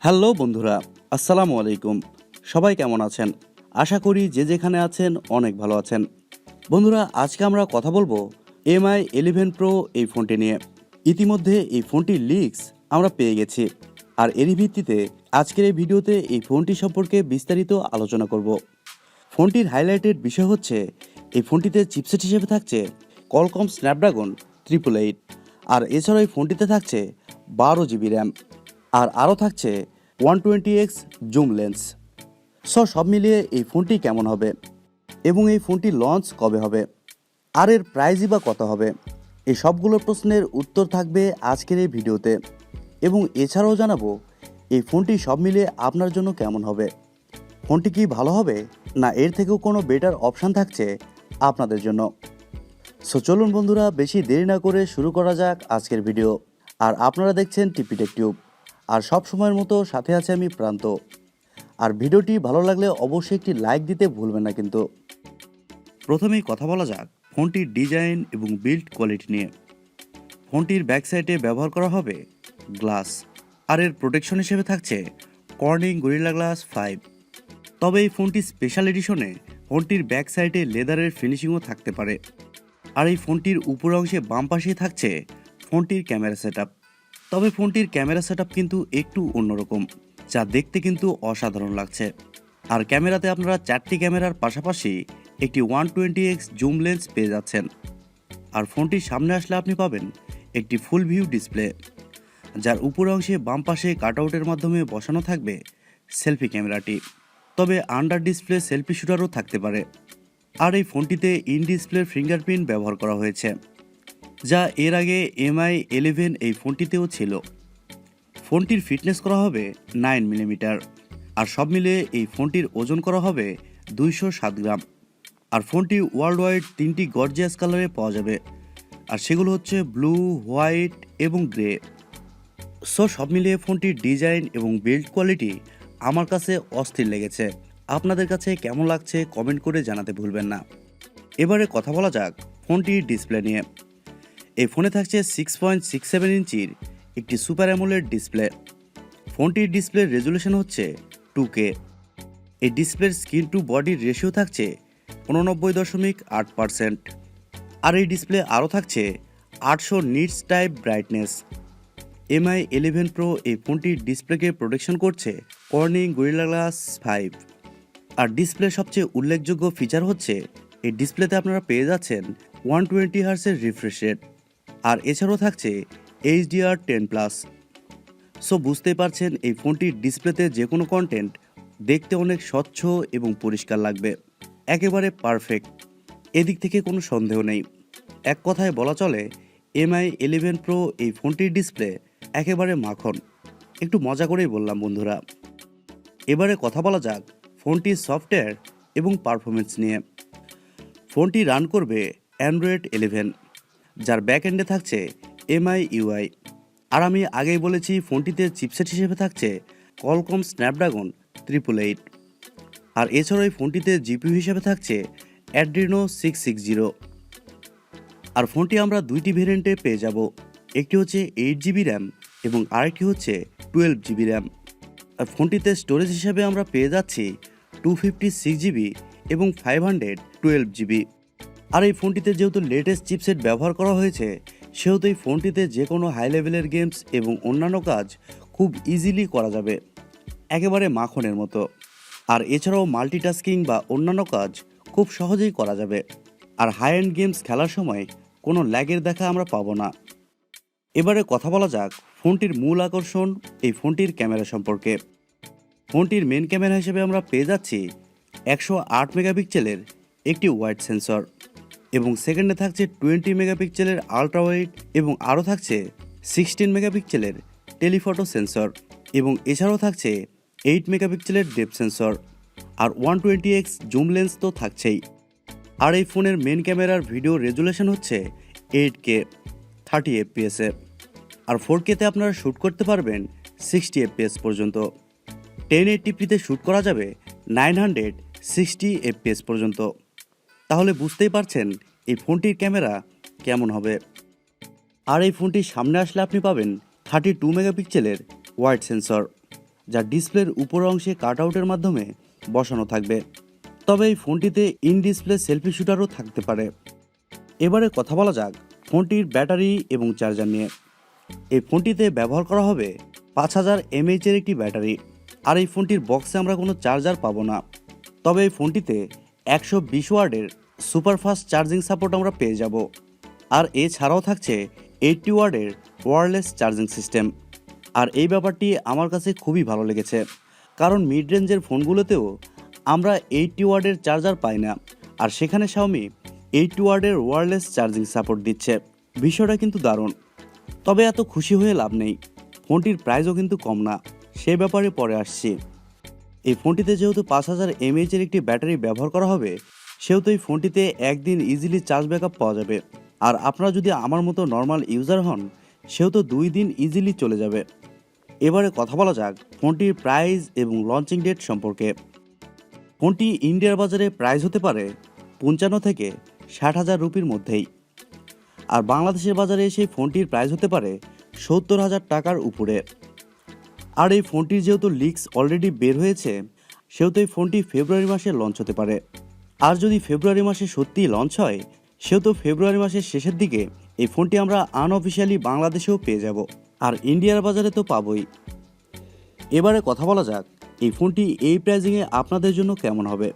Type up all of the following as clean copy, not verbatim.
Hello বন্ধুরা, আসসালামু আলাইকুম। সবাই কেমন আছেন? আশা করি যে যেখানে আছেন অনেক ভালো আছেন। বন্ধুরা, আজকে আমরা কথা বলবো MI 11 Pro এই ফোনটি নিয়ে। ইতিমধ্যে এই ফোনটির লিক্স আমরা পেয়ে গেছি, আর এরই ভিত্তিতে আজকের এই ভিডিওতে এই ফোনটি সম্পর্কে বিস্তারিত আলোচনা করব। ফোনটির হাইলাইটেড বিষয় হচ্ছে এই ফোনটিতে চিপসেট হিসেবে থাকছে কলকম স্ন্যাপড্রাগন 888, আর এছাড়াও এই ফোনটিতে থাকছে 12 GB র্যাম, আর আরও থাকছে 120x জুম লেন্স। সব মিলিয়ে এই ফোনটি কেমন হবে এবং এই ফোনটি লঞ্চ কবে হবে, আর এর প্রাইসই বা কত হবে, এই সবগুলো প্রশ্নের উত্তর থাকবে আজকের এই ভিডিওতে। এবং এছাড়াও জানাবো এই ফোনটি সব মিলিয়ে আপনার জন্য কেমন হবে, ফোনটি কি ভালো হবে না এর থেকেও কোনো বেটার অপশান থাকছে আপনাদের জন্য। চলুন বন্ধুরা, বেশি দেরি না করে শুরু করা যাক আজকের ভিডিও। আর আপনারা দেখছেন TechTube, আর সব সময়ের মতো সাথে আছে আমি প্রান্ত। আর ভিডিওটি ভালো লাগলে অবশ্যই একটি লাইক দিতে ভুলবেন না কিন্তু। প্রথমেই কথা বলা যাক ফোনটির ডিজাইন এবং বিল্ড কোয়ালিটি নিয়ে। ফোনটির ব্যাক সাইডে ব্যবহার করা হবে গ্লাস, আর এর প্রোটেকশন হিসেবে থাকছে কর্নিং গরিলা গ্লাস 5। তবে এই ফোনটির স্পেশাল এডিশনে ফোনটির ব্যাক সাইডে লেদারের ফিনিশিংও থাকতে পারে। আর এই ফোনটির উপর অংশে বাম পাশেই থাকছে ফোনটির ক্যামেরা সেটআপ। তবে ফোনটির ক্যামেরা সেটআপ কিন্তু একটু অন্যরকম, যা দেখতে কিন্তু অসাধারণ লাগছে। আর ক্যামেরাতে আপনারা 4টি ক্যামেরার পাশাপাশি একটি 120x জুম লেন্স পেয়ে যাচ্ছেন। আর ফোনটির সামনে আসলে আপনি পাবেন একটি ফুল ভিউ ডিসপ্লে, যার উপর অংশে বাম পাশে কাটআউটের মাধ্যমে বসানো থাকবে সেলফি ক্যামেরাটি। তবে আন্ডার ডিসপ্লে সেলফি শুটারও থাকতে পারে। আর এই ফোনটিতে ইন ডিসপ্লে ফিঙ্গারপ্রিন্ট ব্যবহার করা হয়েছে, যা এর আগে MI 11 এই ফোনটিতেও ছিল। ফোনটির ফিটনেস করা হবে 9mm, আর সব মিলিয়ে এই ফোনটির ওজন করা হবে 207 গ্রাম। আর ফোনটি ওয়ার্ল্ড ওয়াইড 3টি গর্জিয়াস কালারে পাওয়া যাবে, আর সেগুলো হচ্ছে ব্লু, হোয়াইট এবং গ্রে। সব মিলিয়ে ফোনটির ডিজাইন এবং বিল্ড কোয়ালিটি আমার কাছে অস্থির লেগেছে। আপনাদের কাছে কেমন লাগছে কমেন্ট করে জানাতে ভুলবেন না। এবারে কথা বলা যাক ফোনটির ডিসপ্লে নিয়ে। এই ফোনে থাকছে 6.67 ইঞ্চির একটি সুপার অ্যামোলেড ডিসপ্লে। ফোনটির ডিসপ্লের রেজুলেশন হচ্ছে 2K। এই ডিসপ্লের স্ক্রিন টু বডির রেশিও থাকছে 89.8%। আর এই ডিসপ্লে আরও থাকছে 800 nits type brightness. MI 11 Pro এই ফোনটির ডিসপ্লেকে প্রোটেকশন করছে কর্নিং গরিলা গ্লাস 5। আর ডিসপ্লের সবচেয়ে উল্লেখযোগ্য ফিচার হচ্ছে এই ডিসপ্লেতে আপনারা পেয়ে যাচ্ছেন 120 হার্টজের রিফ্রেশ রেট, আর এছাড়াও থাকছে HDR10+। বুঝতেই পারছেন এই ফোনটির ডিসপ্লেতে যে কোনো কন্টেন্ট দেখতে অনেক স্বচ্ছ এবং পরিষ্কার লাগবে, একেবারে পারফেক্ট, এদিক থেকে কোনো সন্দেহ নেই। এক কথায় বলা চলে MI 11 Pro এই ফোনটির ডিসপ্লে একেবারে মাখন। একটু মজা করেই বললাম বন্ধুরা। এবারে কথা বলা যাক ফোনটির সফটওয়্যার এবং পারফরমেন্স নিয়ে। ফোনটি রান করবে অ্যান্ড্রয়েড 11, যার ব্যাক এন্ডে থাকছে MIUI। আর আমি আগেই বলেছি ফোনটিতে চিপসেট হিসেবে থাকছে কলকম স্ন্যাপড্রাগন 888। আর এছাড়াও এই ফোনটিতে জিপিইউ হিসেবে থাকছে অ্যাড্রিনো 660। আর ফোনটি আমরা দুইটি ভেরিয়েন্টে পেয়ে যাব, একটি হচ্ছে 8GB র্যাম এবং আরেকটি হচ্ছে 12GB র্যাম। আর ফোনটিতে স্টোরেজ হিসেবে আমরা পেয়ে যাচ্ছি 256GB এবং 512GB। আর এই ফোনটিতে যেহেতু লেটেস্ট চিপসেট ব্যবহার করা হয়েছে, সেহেতু এই ফোনটিতে যে কোনো হাই লেভেলের গেমস এবং অন্যান্য কাজ খুব ইজিলি করা যাবে, একেবারে মাখনের মতো। আর এছাড়াও মাল্টিটাস্কিং বা অন্যান্য কাজ খুব সহজেই করা যাবে। আর হাই এন্ড গেমস খেলার সময় কোনো ল্যাগের দেখা আমরা পাবো না। এবারে কথা বলা যাক ফোনটির মূল আকর্ষণ এই ফোনটির ক্যামেরা সম্পর্কে। ফোনটির মেন ক্যামেরা হিসেবে আমরা পেয়ে যাচ্ছি 108 মেগাপিক্সেলের একটি ওয়াইড সেন্সর, এবং সেকেন্ডে থাকছে 20 মেগাপিক্সেলের আলট্রা ওয়াইড, এবং আরও থাকছে 16 মেগাপিক্সেলের টেলিফটো সেন্সর, এবং এছাড়াও থাকছে 8 মেগাপিক্সেলের ডেপথ সেন্সর, আর 120x জুম লেন্স তো থাকছেই। আর এই ফোনের মেন ক্যামেরার ভিডিও রেজুলেশন হচ্ছে 8K 30 FPS, আর 4Kতে আপনারা শ্যুট করতে পারবেন 60 FPS পর্যন্ত। 1080pতে শ্যুট করা যাবে 960 FPS পর্যন্ত। তাহলে বুঝতেই পারছেন এই ফোনটির ক্যামেরা কেমন হবে। আর এই ফোনটির সামনে আসলে আপনি পাবেন 32 মেগাপিক্সেলের ওয়াইড সেন্সর, যা ডিসপ্লের উপরের অংশে কাটআউটের মাধ্যমে বসানো থাকবে। তবে এই ফোনটিতে ইন ডিসপ্লে সেলফি শুটারও থাকতে পারে। এবারে কথা বলা যাক ফোনটির ব্যাটারি এবং চার্জার নিয়ে। এই ফোনটিতে ব্যবহার করা হবে 5000 mAh এর একটি ব্যাটারি। আর এই ফোনটির বক্সে আমরা কোনো চার্জার পাবো না। তবে এই ফোনটিতে 120 ওয়াটের সুপারফাস্ট চার্জিং সাপোর্ট আমরা পেয়ে যাব। আর এছাড়াও থাকছে 80 ওয়াটের ওয়্যারলেস চার্জিং সিস্টেম। আর এই ব্যাপারটি আমার কাছে খুবই ভালো লেগেছে, কারণ মিড রেঞ্জের ফোনগুলোতেও আমরা 80 ওয়াটের চার্জার পাই না, আর সেখানে Xiaomi 80 ওয়াটের ওয়্যারলেস চার্জিং সাপোর্ট দিচ্ছে। বিষয়টা কিন্তু দারুণ। তবে এত খুশি হয়ে লাভ নেই, ফোনটির প্রাইসও কিন্তু কম না, সে ব্যাপারে পরে আসছি। এই ফোনটিতে যেহেতু 5000 mAh এর একটি ব্যাটারি ব্যবহার করা হবে, সেহেতু এই ফোনটিতে একদিন ইজিলি চার্জ ব্যাকআপ পাওয়া যাবে। আর আপনারা যদি আমার মতো নর্মাল ইউজার হন, সেহেতু 2 দিন ইজিলি চলে যাবে। এবারে কথা বলা যাক ফোনটির প্রাইস এবং লঞ্চিং ডেট সম্পর্কে। ফোনটি ইন্ডিয়ার বাজারে প্রাইস হতে পারে 55 থেকে 60,000 রুপির মধ্যেই। আর বাংলাদেশের বাজারে সেই ফোনটির প্রাইস হতে পারে 70,000 টাকার উপরে। আর এই ফোনটির যেহেতু লিক্স অলরেডি বের হয়েছে, সেহেতু এই ফোনটি ফেব্রুয়ারি মাসে লঞ্চ হতে পারে। আর যদি ফেব্রুয়ারি মাসে সত্যিই লঞ্চ হয়, সেহেতু ফেব্রুয়ারি মাসের শেষের দিকে এই ফোনটি আমরা আনঅফিশিয়ালি বাংলাদেশেও পেয়ে যাব। আর ইন্ডিয়ার বাজারে তো পাবই। এবারে কথা বলা যাক এই ফোনটি এই প্রাইজিংয়ে আপনাদের জন্য কেমন হবে।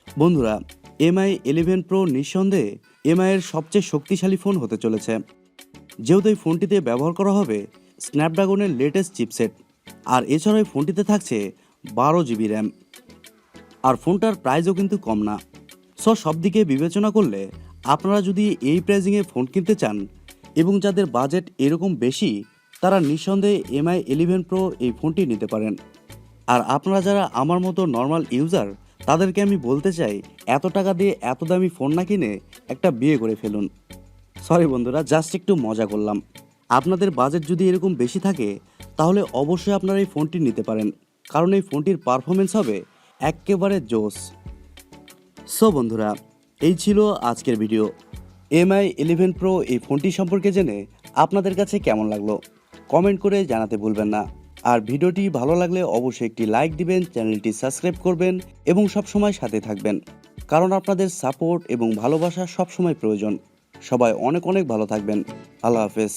বন্ধুরা, Mi 11 Pro নিঃসন্দেহে Mi এর সবচেয়ে শক্তিশালী ফোন হতে চলেছে। যেহেতু এই ফোনটিতে ব্যবহার করা হবে স্ন্যাপড্রাগনের লেটেস্ট চিপসেট। আর এছাড়াও এই ফোনটিতে থাকছে 12 GB র্যাম। আর ফোনটার প্রাইসও কিন্তু কম না। সব দিকে বিবেচনা করলে আপনারা যদি এই প্রাইজিংয়ে ফোন কিনতে চান এবং যাদের বাজেট এরকম বেশি, তারা নিঃসন্দেহে Mi 11 Pro এই ফোনটি নিতে পারেন। আর আপনারা যারা আমার মতো নর্মাল ইউজার, তাদেরকে আমি বলতে চাই এত টাকা দিয়ে এত দামি ফোন না কিনে একটা বিয়ে করে ফেলুন। সরি বন্ধুরা, জাস্ট একটু মজা করলাম। আপনাদের বাজেট যদি এরকম বেশি থাকে, তাহলে অবশ্যই আপনারা এই ফোনটি নিতে পারেন, কারণ এই ফোনটির পারফরমেন্স হবে একেবারে জোস। বন্ধুরা, এই ছিল আজকের ভিডিও। Mi 11 Pro এই ফোনটি সম্পর্কে জেনে আপনাদের কাছে কেমন লাগলো কমেন্ট করে জানাতে ভুলবেন না। আর ভিডিওটি ভালো লাগলে অবশ্যই একটি লাইক দিবেন, চ্যানেলটি সাবস্ক্রাইব করবেন এবং সবসময় সাথে থাকবেন, কারণ আপনাদের সাপোর্ট এবং ভালোবাসা সবসময় প্রয়োজন। সবাই অনেক অনেক ভালো থাকবেন। আল্লাহ হাফেজ।